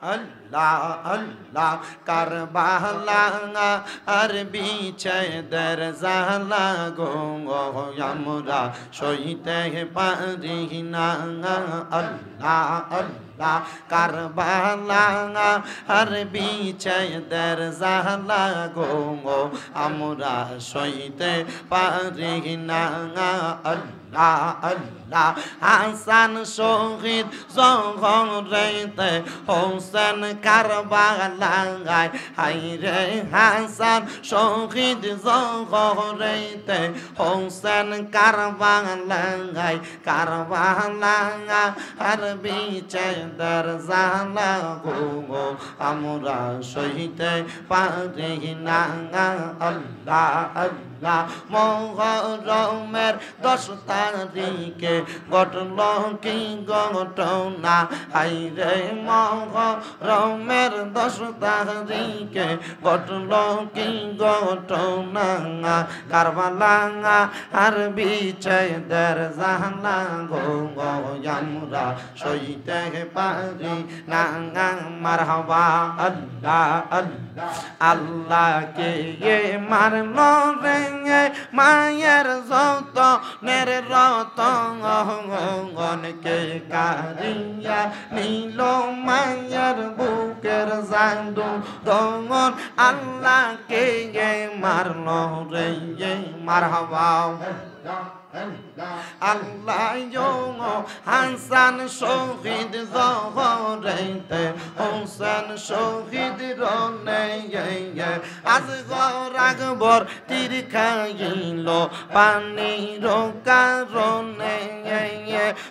আল্লাহ আল্লাহ কারবালা আর বিছে দের জালা গো আমরা সইতে পারি না আল্লাহ আল্লাহ কারবালা আর বিছে দের জালা গো আমরা সইতে পারি না আল্লাহ আল্লাহ হাসান শহীদ জহরেতে হোসেন কারবালায় হায়রে হাসান শহীদ জহরেতে হোসেন কারবালায় কারবালা আর বিছে দের জালা গো আমরা সইতে পারি না আল্লাহ আল্লাহ মুহররমের 10 তারিখে ঘটল কি ঘটনা হায়রে মুহররমের 10 তারিখে ঘটল কি ঘটনা কারবালা আর বিছে দের জালা গো আমরা সইতে পারি না মারহাবা আল্লাহ আল্লাহ আল্লাহ কে মারলো রে মায়ের যত নের রতন কে কারিয়া নীল মায়ের বুকের জাদু দঙ্গন আল্লাহ কে মারলো রে মারহাবা আল্লাহ হাসান শহীদ জহরেতে হোসেন শহীদ রনে আজ আকবর তীর খাইল পানির কারণে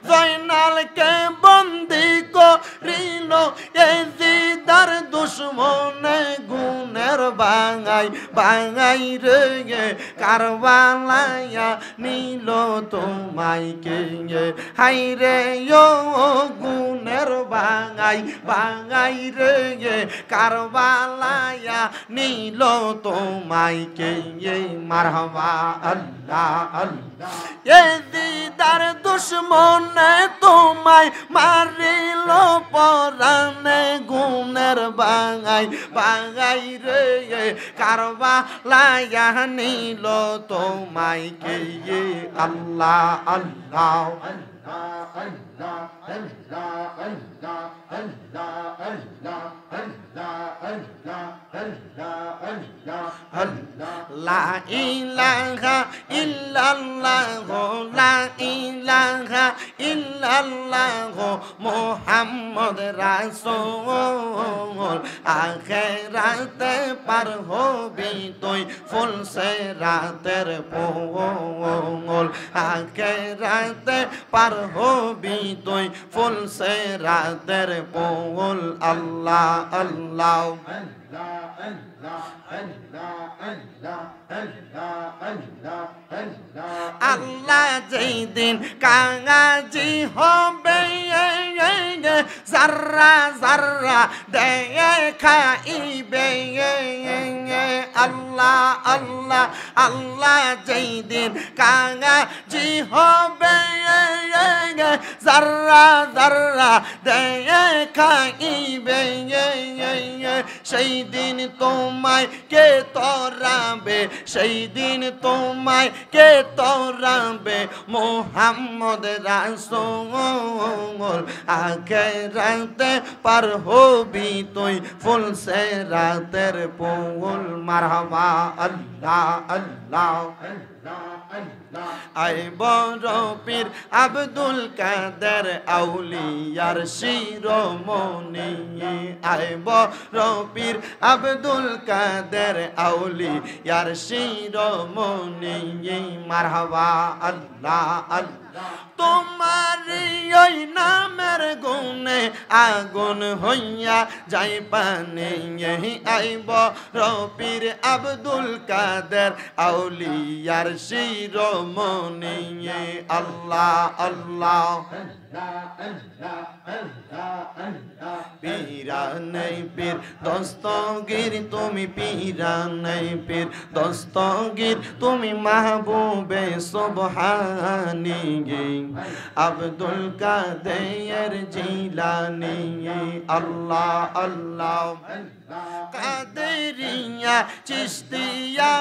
জয়নালকে বন্দি করিল এজিদার দুশ্মনে গুণের বাঙাই বাঙাই রে কারবালায়া নীল তোমায় কে হাইরে ও গুণের বাঙাই বাঙাই রে কারবালায়া নীল তোমায় কে মারহাবা আল্লাহ আল্লাহ এজিদার দুশ্মনে তোমায় মারিল পরানে গুণের বাঙাই বাঙাই রে কারবালায়া নীল তোমায় কে আল্লাহ আল্লাহ লা ইলাহা ইল্লাল্লাহ লা ইলাহা ইল্লাল্লাহ মুহাম্মদ রাসূল আখিরাতে পার হবি তুই ফুল সিরাতের পোল আখিরাতে পার হবি তুই ফুল সিরাতের পোল আল্লাহ আল্লাহ আল্লাহ যেই দিন কাঙাজি হবে জাররা জাররা দেখাইবে আল্লাহ আল্লাহ আল্লাহ যেই দিন কাঙাজি হবে জাররা জাররা দেখাইবে সেই দিন তোমায় কে তরাবে সেই দিন তোমায় কে তরাবে মুহাম্মদ রাসূল আখিরাতে পার হবি তুই ফুল সিরাতের পোল মারহাবা আল্লাহ আল্লাহ আই বড় পীর আব্দুল কাদের আউলিয়ার শিরোমণি আই বড় পীর আব্দুল কাদের আউলিয়ার শিরোমণি মারহাবা আল্লাহ আল্লাহ তোমার ওই নামের গুণে আগুন হইয়া যাই পানি আইব পীর আব্দুল কাদের আউলিয়ার শিরোমণি আল্লাহ আল্লাহ পীরানে পীর দস্তগীর তুমি পীরানে পীর দস্তগীর তুমি মাহবুবে সুবহানি আব্দুল কাদের জিলানি আল্লাহ আল্লাহ কাদেরিয়া চিশতিয়া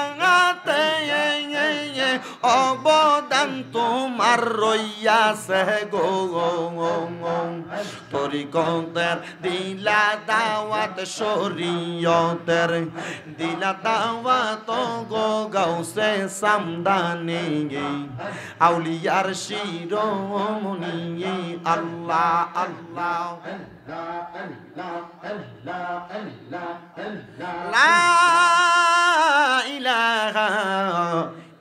অবদান তোমার রইয়াছে গো তরিকতের দিলা দাওয়াত শরীয়তের দিলা দাওয়াত গো গাউসে সামদানি আউলিয়ার শিরোমণি আল্লাহ আল্লাহ লা ইলাহা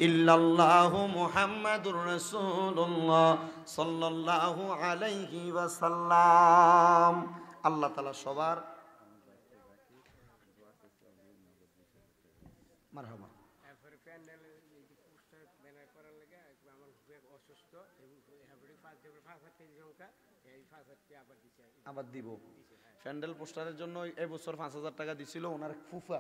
ইল্লাল্লাহু মুহাম্মাদুর রাসূলুল্লাহ সাল্লাল্লাহু আলাইহি ওয়াসাল্লাম। আল্লাহ তাআলা সবার মারহাবা। আবার দিব প্যান্ডেল পোস্টারের জন্য এই বছর 5,000 টাকা দিছিল ওনার ফুফা।